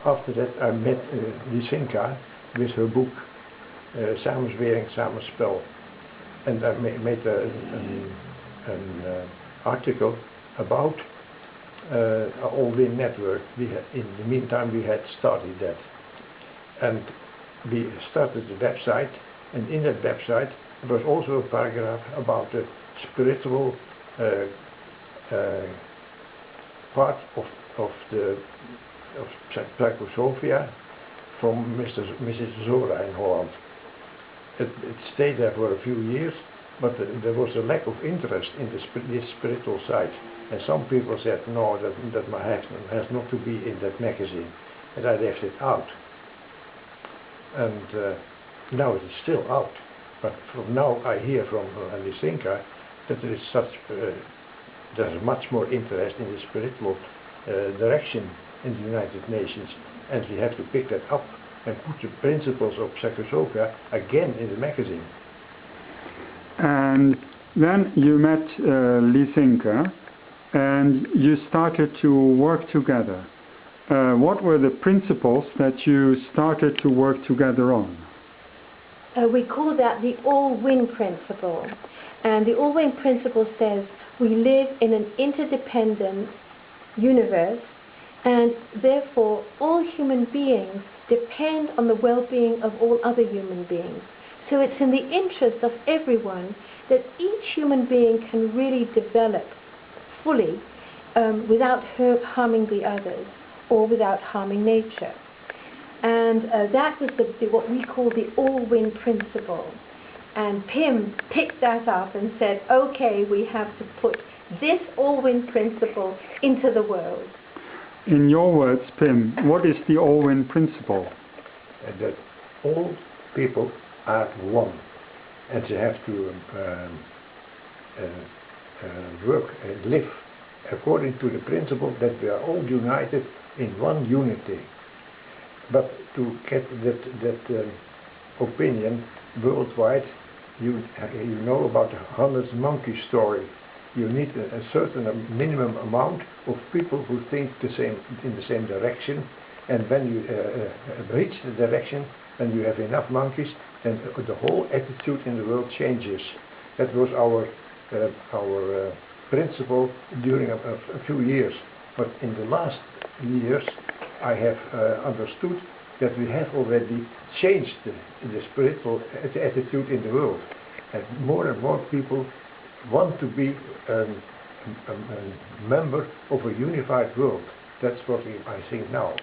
after that I met Lisinka with her book Samenzwering, Samenspel. And I made an article about all-wind network. In the meantime we had started that. And we started the website, and in that website there was also a paragraph about the spiritual part of Czechoslovakia from Mrs. Zora in Holland. It stayed there for a few years, but there was a lack of interest in this spiritual side. And some people said, no, that has not to be in that magazine. And I left it out. And now it is still out. But from now I hear from Lisinka that there is there's much more interest in the spiritual direction in the United Nations. And we have to pick that up and put the principles of Czechoslovakia again in the magazine. And then you met Lisinka and you started to work together. What were the principles that you started to work together on? We call that the all-win principle. And the all-win principle says we live in an interdependent universe, and therefore all human beings depend on the well-being of all other human beings. So it's in the interest of everyone that each human being can really develop fully without harming the others or without harming nature. And that was what we call the all-win principle. And Pim picked that up and said, okay, we have to put this all-win principle into the world. In your words, Pim, what is the all-win principle? That all people are one, and they have to work and live according to the principle that we are all united in one unity. But to get that opinion worldwide, you know about the 100 monkey story. You need a certain minimum amount of people who think in the same direction, and when you reach the direction, when you have enough monkeys, then the whole attitude in the world changes. That was our principle during a few years. But in the last years, I have understood that we have already changed the spiritual attitude in the world, and more people want to be a member of a unified world. That's what I think now.